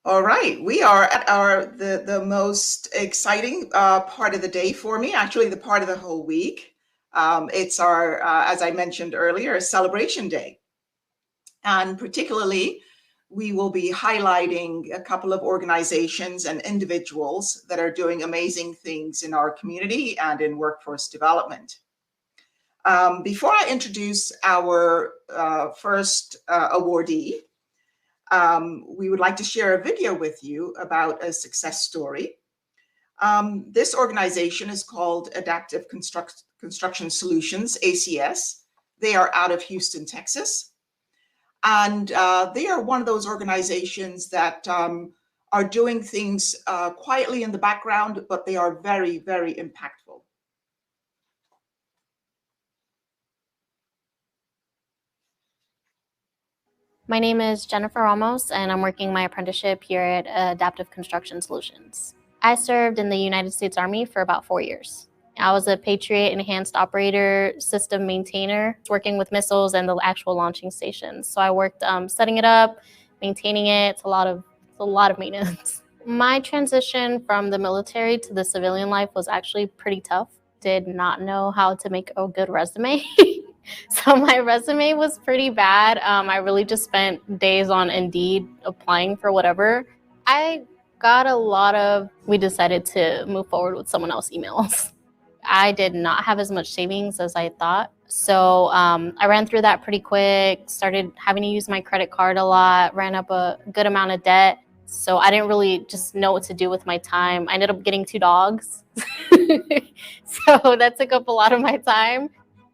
All right, we are at the most exciting part of the day for me, actually the part of the whole week. It's our, as I mentioned earlier, celebration day. And particularly, we will be highlighting a couple of organizations and individuals that are doing amazing things in our community and in workforce development. Before I introduce our first awardee, we would like to share a video with you about a success story. This organization is called Adaptive Construction Solutions, ACS. They are out of Houston, Texas. And they are one of those organizations that are doing things quietly in the background, but they are very, very impactful. My name is Jennifer Ramos, and I'm working my apprenticeship here at Adaptive Construction Solutions. I served in the United States Army for about 4 years. I was a Patriot Enhanced Operator System Maintainer, working with missiles and the actual launching stations. So I worked setting it up, maintaining it. It's a lot of maintenance. My transition from the military to the civilian life was actually pretty tough. Did not know how to make a good resume. So my resume was pretty bad. I really just spent days on Indeed applying for whatever. I got a lot of, we decided to move forward with someone else's emails. I did not have as much savings as I thought. So I ran through that pretty quick, started having to use my credit card a lot, ran up a good amount of debt. So I didn't really just know what to do with my time. I ended up getting 2 dogs. So that took up a lot of my time.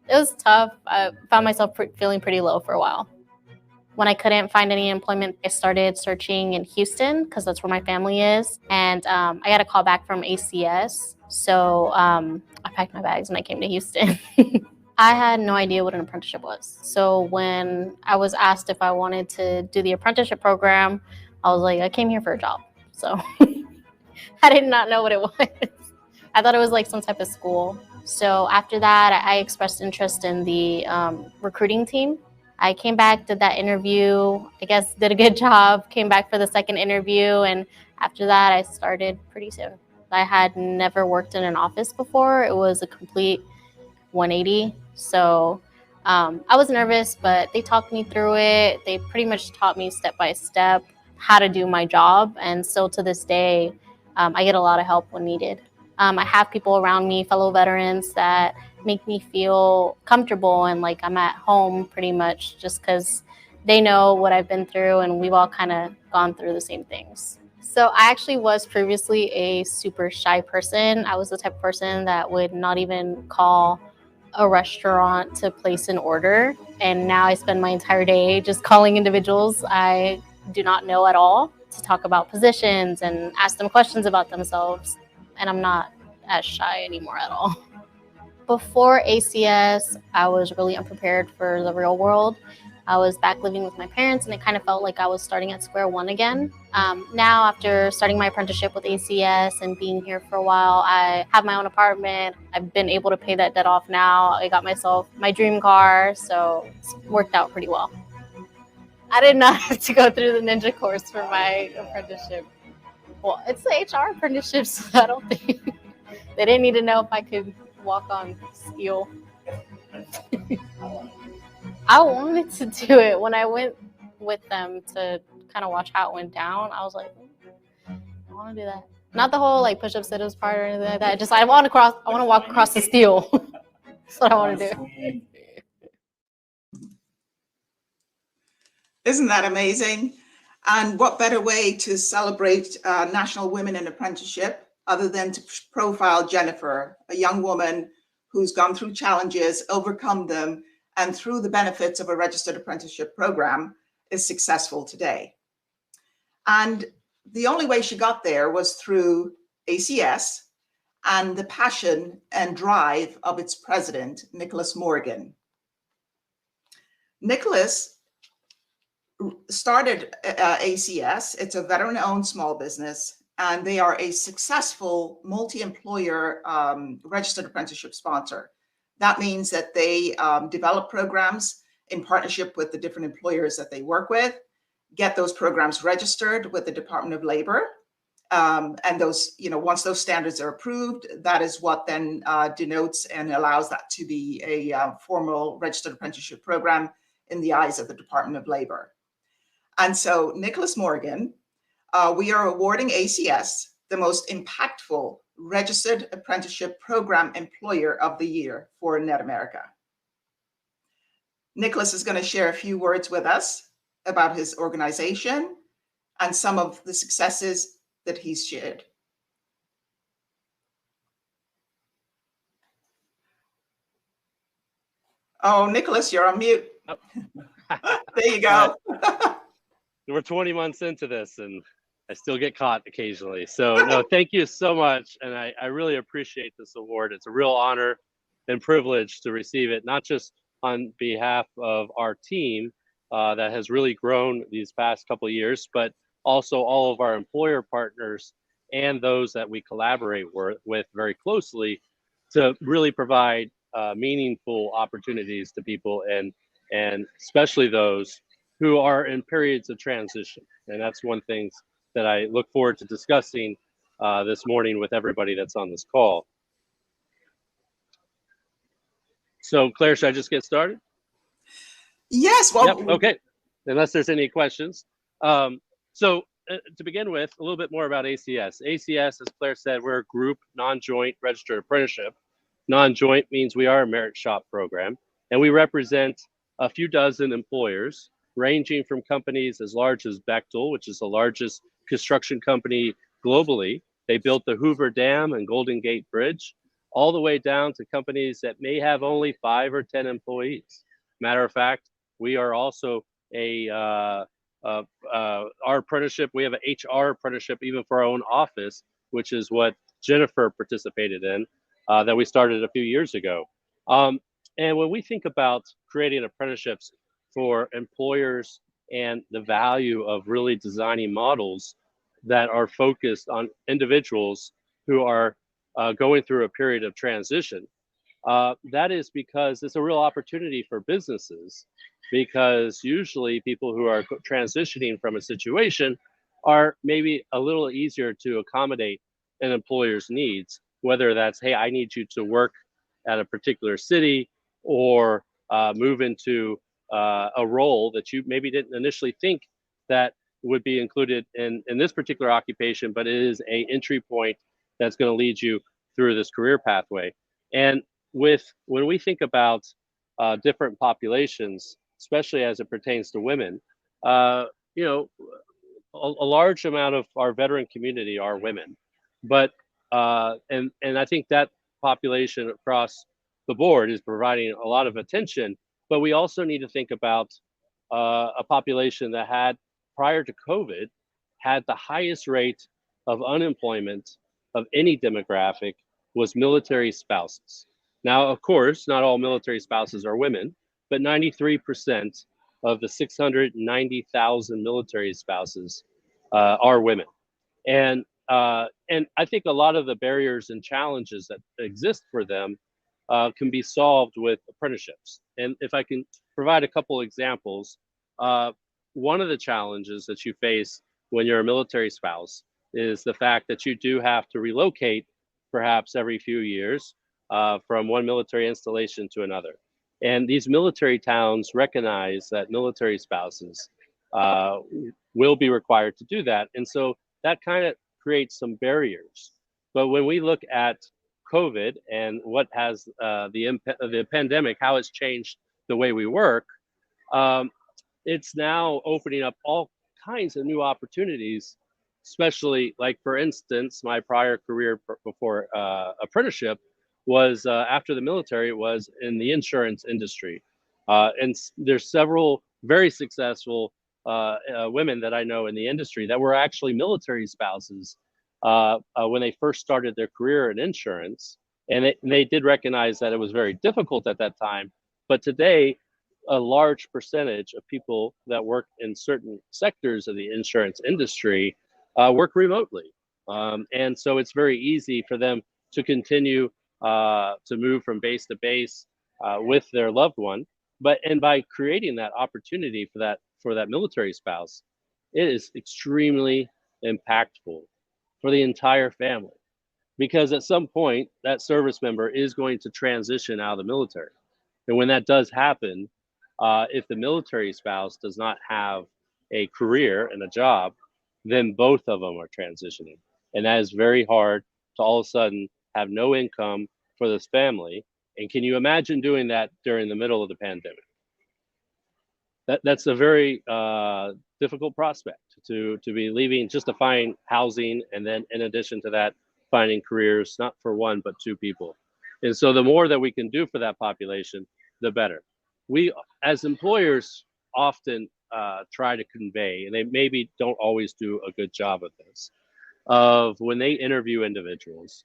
It was tough. I found myself feeling pretty low for a while. When I couldn't find any employment, I started searching in Houston because that's where my family is. And I got a call back from ACS. So I packed my bags and I came to Houston. I had no idea what an apprenticeship was. So when I was asked if I wanted to do the apprenticeship program, I was like, I came here for a job. So I did not know what it was. I thought it was like some type of school. So after that, I expressed interest in the recruiting team. I came back, did that interview, I guess did a good job, came back for the second interview, and after that, I started pretty soon. I had never worked in an office before. It was a complete 180. So I was nervous, but they talked me through it. They pretty much taught me step by step how to do my job. And still to this day, I get a lot of help when needed. I have people around me, fellow veterans, that make me feel comfortable and like I'm at home pretty much, just because they know what I've been through and we've all kind of gone through the same things. So I actually was previously a super shy person. I was the type of person that would not even call a restaurant to place an order. And now I spend my entire day just calling individuals I do not know at all to talk about positions and ask them questions about themselves. And I'm not as shy anymore at all. Before ACS, I was really unprepared for the real world. I was back living with my parents, and it kind of felt like I was starting at square one again. Now, after starting my apprenticeship with ACS and being here for a while, I have my own apartment. I've been able to pay that debt off now. I got myself my dream car, so it's worked out pretty well. I did not have to go through the ninja course for my apprenticeship. Well, it's the HR apprenticeship, so I don't think they didn't need to know if I could walk on steel. I wanted to do it. When I went with them to kind of watch how it went down, I was like, I want to do that. Not the whole like push-up sit-ups part or anything like that. Just I want to walk across the steel. That's what I want to do. Isn't that amazing? And what better way to celebrate National Women in Apprenticeship other than to profile Jennifer, a young woman who's gone through challenges, overcome them, and through the benefits of a registered apprenticeship program is successful today. And the only way she got there was through ACS and the passion and drive of its president, Nicholas Morgan. Nicholas started ACS. It's a veteran-owned small business, and they are a successful multi-employer registered apprenticeship sponsor. That means that they develop programs in partnership with the different employers that they work with, get those programs registered with the Department of Labor. And those, once those standards are approved, that is what then denotes and allows that to be a formal registered apprenticeship program in the eyes of the Department of Labor. And so, Nicholas Morgan, we are awarding ACS the most impactful registered apprenticeship program employer of the year for net.America. Nicholas is going to share a few words with us about his organization and some of the successes that he's shared. Oh, Nicholas, you're on mute. Oh. There you go. We're 20 months into this and I still get caught occasionally. So no, thank you so much. And I really appreciate this award. It's a real honor and privilege to receive it, not just on behalf of our team that has really grown these past couple of years, but also all of our employer partners and those that we collaborate with very closely to really provide meaningful opportunities to people and especially those who are in periods of transition. And that's one thing that I look forward to discussing this morning with everybody that's on this call. So Claire, should I just get started? Yes. Well, yep, okay. Unless there's any questions. So to begin with, a little bit more about ACS. ACS, as Claire said, we're a group non-joint registered apprenticeship. Non-joint means we are a merit shop program, and we represent a few dozen employers, ranging from companies as large as Bechtel, which is the largest construction company globally. They built the Hoover Dam and Golden Gate Bridge, all the way down to companies that may have only 5 or 10 employees. Matter of fact, we are also our apprenticeship, we have an HR apprenticeship even for our own office, which is what Jennifer participated in, that we started a few years ago. And when we think about creating apprenticeships for employers and the value of really designing models that are focused on individuals who are going through a period of transition, that is because it's a real opportunity for businesses, because usually people who are transitioning from a situation are maybe a little easier to accommodate an employer's needs, whether that's, hey, I need you to work at a particular city or move into a role that you maybe didn't initially think that would be included in this particular occupation, but it is an entry point that's going to lead you through this career pathway. And when we think about different populations, especially as it pertains to women, a large amount of our veteran community are women, but and I think that population across the board is providing a lot of attention. But we also need to think about a population that had, prior to COVID, had the highest rate of unemployment of any demographic was military spouses. Now, of course, not all military spouses are women, but 93% of the 690,000 military spouses are women. And I think a lot of the barriers and challenges that exist for them can be solved with apprenticeships. And if I can provide a couple examples, one of the challenges that you face when you're a military spouse is the fact that you do have to relocate perhaps every few years from one military installation to another. And these military towns recognize that military spouses will be required to do that. And so that kind of creates some barriers. But when we look at COVID and what has the pandemic, how it's changed the way we work, it's now opening up all kinds of new opportunities, especially like, for instance, my prior career before apprenticeship was after the military, it was in the insurance industry. And there's several very successful women that I know in the industry that were actually military spouses when they first started their career in insurance. And they did recognize that it was very difficult at that time. But today, a large percentage of people that work in certain sectors of the insurance industry work remotely. And so it's very easy for them to continue to move from base to base with their loved one. And by creating that opportunity for that military spouse, it is extremely impactful for the entire family, because at some point that service member is going to transition out of the military. And when that does happen, if the military spouse does not have a career and a job, then both of them are transitioning. And that is very hard to all of a sudden have no income for this family. And can you imagine doing that during the middle of the pandemic? That's a very difficult prospect to be leaving just to find housing, and then in addition to that, finding careers not for one but two people. And so the more that we can do for that population, the better. We as employers often try to convey, and they maybe don't always do a good job of this, of when they interview individuals,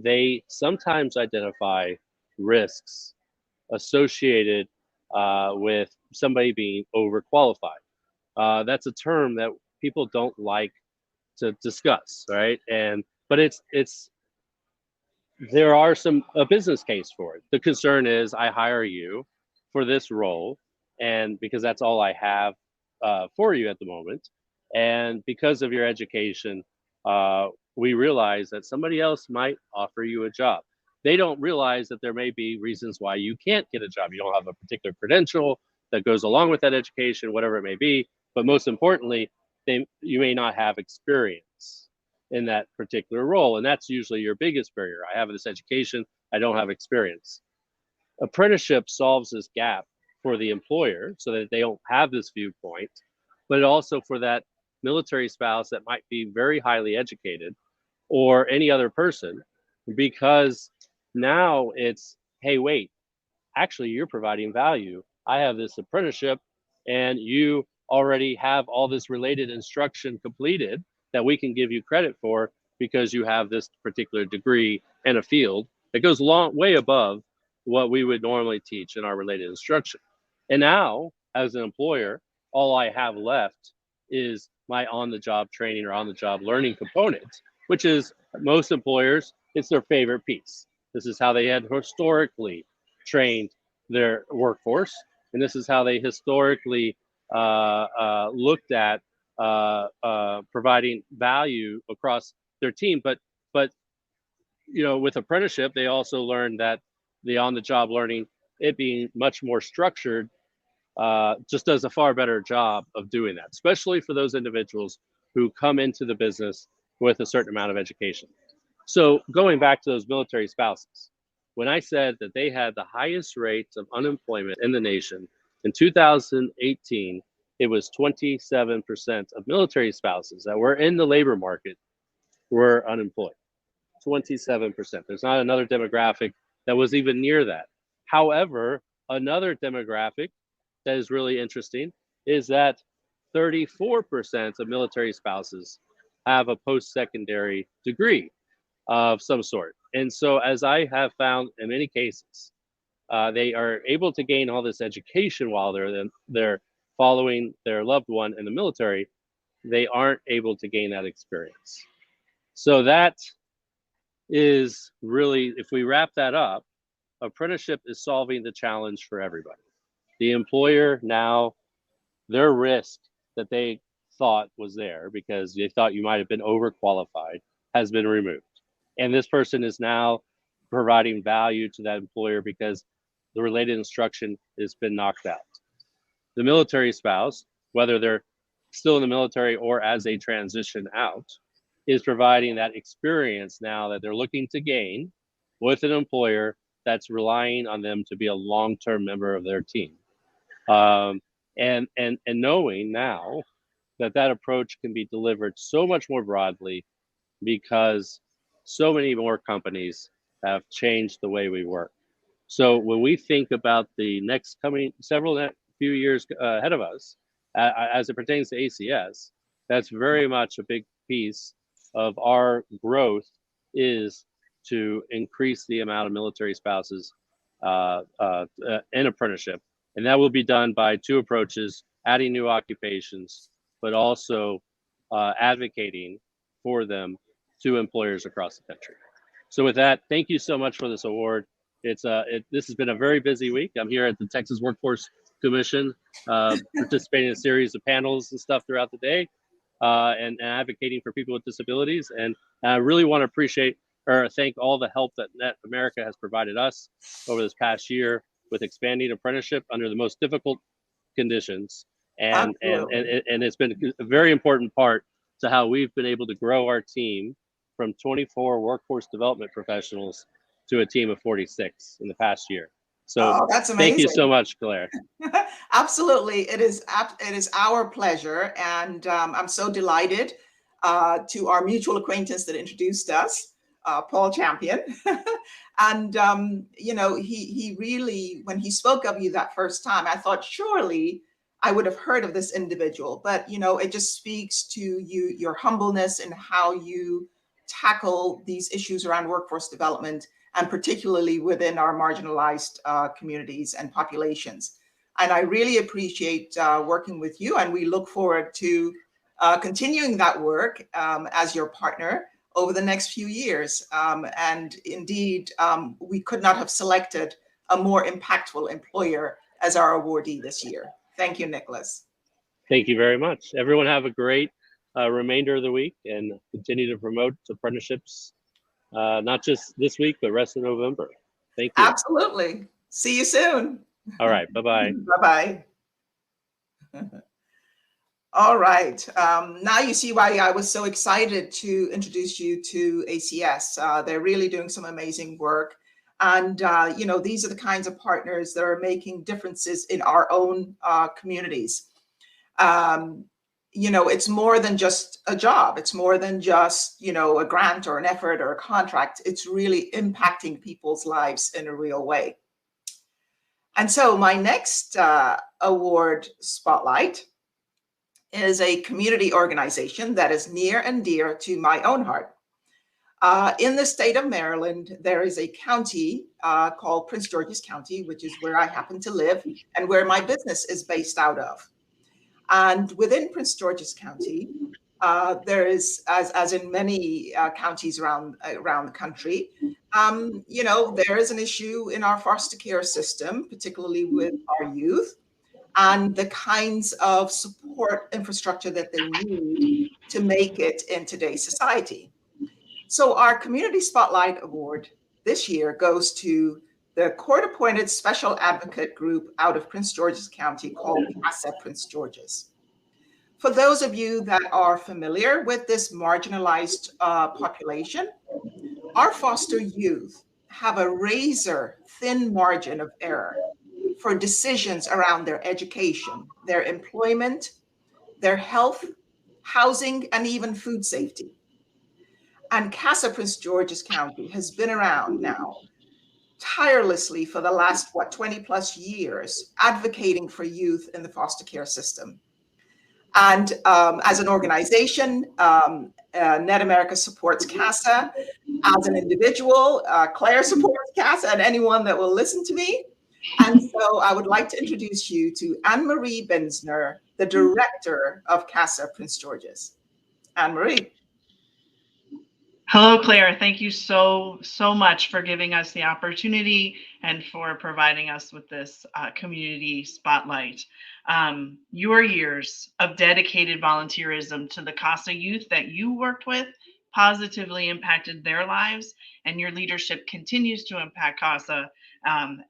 they sometimes identify risks associated with somebody being overqualified. That's a term that people don't like to discuss, right? And but it's there are some a business case for it. The concern is I hire you for this role, and because that's all I have for you at the moment, and because of your education, we realize that somebody else might offer you a job. They don't realize that there may be reasons why you can't get a job. You don't have a particular credential that goes along with that education, whatever it may be. But most importantly, you may not have experience in that particular role. And that's usually your biggest barrier. I have this education, I don't have experience. Apprenticeship solves this gap for the employer so that they don't have this viewpoint, but also for that military spouse that might be very highly educated or any other person, because now it's, hey, wait, actually you're providing value. I have this apprenticeship and you already have all this related instruction completed that we can give you credit for because you have this particular degree and a field that goes way above what we would normally teach in our related instruction. And now, as an employer, all I have left is my on-the-job training or on-the-job learning component, which is most employers, it's their favorite piece. This is how they had historically trained their workforce, and this is how they historically looked at providing value across their team. But you know, with apprenticeship, they also learned that the on-the-job learning, it being much more structured, just does a far better job of doing that, especially for those individuals who come into the business with a certain amount of education. So going back to those military spouses, when I said that they had the highest rates of unemployment in the nation in 2018, it was 27% of military spouses that were in the labor market were unemployed. 27%. There's not another demographic that was even near that. However, another demographic that is really interesting is that 34% of military spouses have a post-secondary degree of some sort. And so, as I have found in many cases, they are able to gain all this education while they're following their loved one in the military. They aren't able to gain that experience. So that is really, if we wrap that up, apprenticeship is solving the challenge for everybody. The employer now, their risk that they thought was there because they thought you might have been overqualified has been removed. And this person is now providing value to that employer because the related instruction has been knocked out. The military spouse, whether they're still in the military or as they transition out, is providing that experience now that they're looking to gain with an employer that's relying on them to be a long-term member of their team. And knowing now that that approach can be delivered so much more broadly because so many more companies have changed the way we work. So when we think about the next coming few years ahead of us, as it pertains to ACS, that's very much a big piece of our growth is to increase the amount of military spouses in apprenticeship. And that will be done by two approaches: adding new occupations, but also advocating for them to employers across the country. So with that, thank you so much for this award. This has been a very busy week. I'm here at the Texas Workforce commission, participating in a series of panels and stuff throughout the day, and advocating for people with disabilities. And I really want to appreciate or thank all the help that net.America has provided us over this past year with expanding apprenticeship under the most difficult conditions. And it's been a very important part to how we've been able to grow our team from 24 workforce development professionals to a team of 46 in the past year. So that's amazing. Thank you so much, Claire. Absolutely. It is our pleasure. And I'm so delighted to our mutual acquaintance that introduced us, Paul Champion. And, he really, when he spoke of you that first time, I thought, surely I would have heard of this individual. But, it just speaks to your humbleness and how you tackle these issues around workforce development, and particularly within our marginalized communities and populations. And I really appreciate working with you, and we look forward to continuing that work as your partner over the next few years. And indeed, we could not have selected a more impactful employer as our awardee this year. Thank you, Nicholas. Thank you very much. Everyone have a great remainder of the week, and continue to promote apprenticeships, not just this week, but rest of November. Thank you. Absolutely. See you soon. All right. Bye-bye. Bye-bye. All right. Now you see why I was so excited to introduce you to ACS. They're really doing some amazing work. And, these are the kinds of partners that are making differences in our own communities. It's more than just a job. It's more than just, a grant or an effort or a contract. It's really impacting people's lives in a real way. And so my next award spotlight is a community organization that is near and dear to my own heart. In the state of Maryland, there is a county called Prince George's County, which is where I happen to live and where my business is based out of. And within Prince George's County, there is, as in many counties around the country, there is an issue in our foster care system, particularly with our youth, and the kinds of support infrastructure that they need to make it in today's society. So our Community Spotlight Award this year goes to the court-appointed special advocate group out of Prince George's County called CASA Prince George's. For those of you that are familiar with this marginalized population, our foster youth have a razor-thin margin of error for decisions around their education, their employment, their health, housing, and even food safety. And CASA Prince George's County has been around now tirelessly for the last, 20 plus years, advocating for youth in the foster care system. And as an organization, net.America supports CASA. As an individual, Claire supports CASA, and anyone that will listen to me. And so I would like to introduce you to Anne-Marie Benzner, the director of CASA Prince George's. Anne-Marie. Hello, Claire. Thank you so much for giving us the opportunity and for providing us with this community spotlight. Your years of dedicated volunteerism to the CASA youth that you worked with positively impacted their lives, and your leadership continues to impact CASA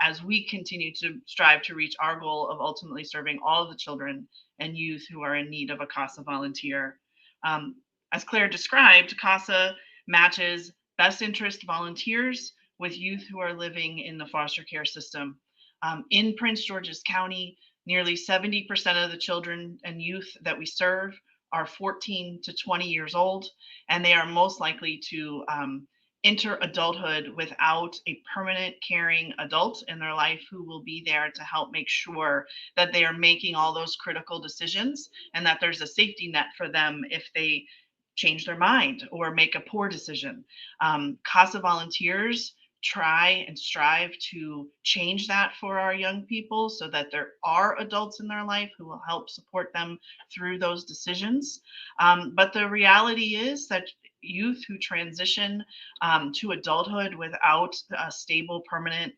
as we continue to strive to reach our goal of ultimately serving all of the children and youth who are in need of a CASA volunteer. As Claire described, CASA matches best interest volunteers with youth who are living in the foster care system. In Prince George's County, nearly 70% of the children and youth that we serve are 14 to 20 years old, and they are most likely to enter adulthood without a permanent caring adult in their life who will be there to help make sure that they are making all those critical decisions and that there's a safety net for them if they change their mind or make a poor decision. CASA volunteers try and strive to change that for our young people so that there are adults in their life who will help support them through those decisions. But the reality is that youth who transition to adulthood without a stable, permanent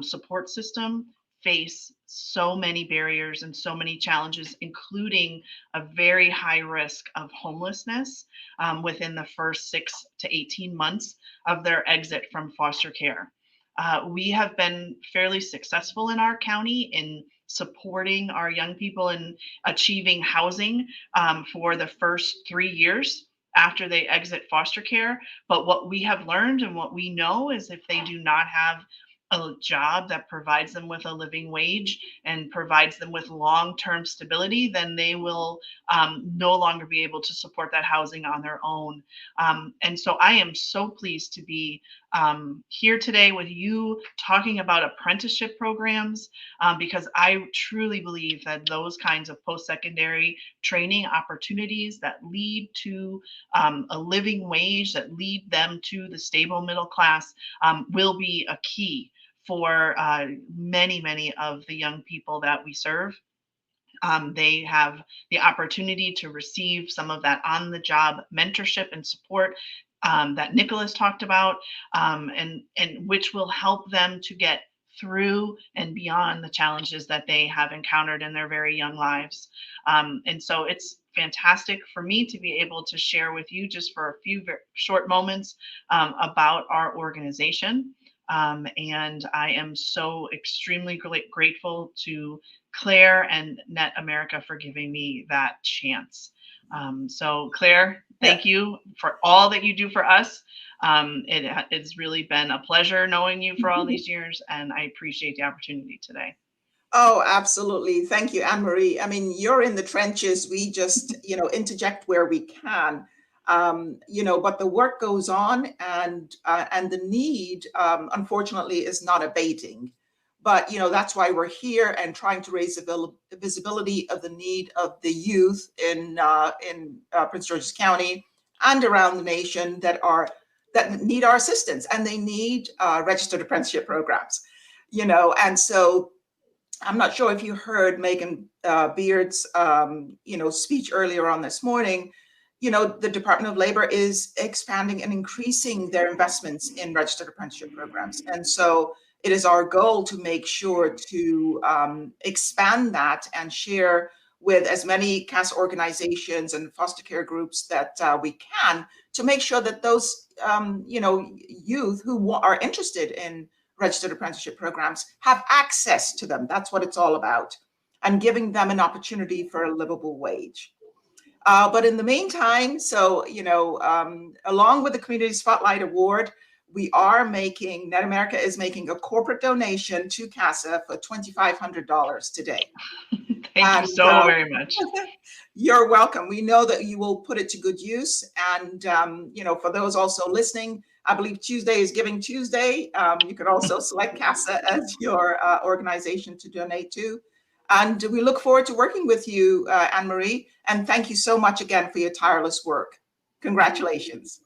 support system face so many barriers and so many challenges, including a very high risk of homelessness within the first 6 to 18 months of their exit from foster care. We have been fairly successful in our county in supporting our young people in achieving housing for the first 3 years after they exit foster care. But what we have learned and what we know is if they do not have a job that provides them with a living wage and provides them with long-term stability, then they will no longer be able to support that housing on their own. And so I am so pleased to be here today with you talking about apprenticeship programs because I truly believe that those kinds of post-secondary training opportunities that lead to a living wage, that lead them to the stable middle class will be a key for many of the young people that we serve. They have the opportunity to receive some of that on-the-job mentorship and support that Nicholas talked about, and which will help them to get through and beyond the challenges that they have encountered in their very young lives. And so it's fantastic for me to be able to share with you just for a few short moments about our organization. And I am so extremely grateful to Claire and net.America for giving me that chance. So Claire, thank you for all that you do for us. It's really been a pleasure knowing you for all these years, and I appreciate the opportunity today. Oh, absolutely. Thank you, Anne Marie. I mean, you're in the trenches. We just, interject where we can. But the work goes on, and the need, unfortunately, is not abating. But that's why we're here and trying to raise the visibility of the need of the youth in Prince George's County and around the nation that need our assistance, and they need registered apprenticeship programs. And so I'm not sure if you heard Megan Beard's speech earlier on this morning. The Department of Labor is expanding and increasing their investments in registered apprenticeship programs. And so it is our goal to make sure to expand that and share with as many CASA organizations and foster care groups that we can, to make sure that those youth who are interested in registered apprenticeship programs have access to them. That's what it's all about, and giving them an opportunity for a livable wage. But in the meantime, along with the Community Spotlight Award, net.America is making a corporate donation to CASA for $2,500 today. Thank you so very much. You're welcome. We know that you will put it to good use. And, for those also listening, I believe Tuesday is Giving Tuesday. You could also select CASA as your organization to donate to. And we look forward to working with you, Anne Marie. And thank you so much again for your tireless work. Congratulations.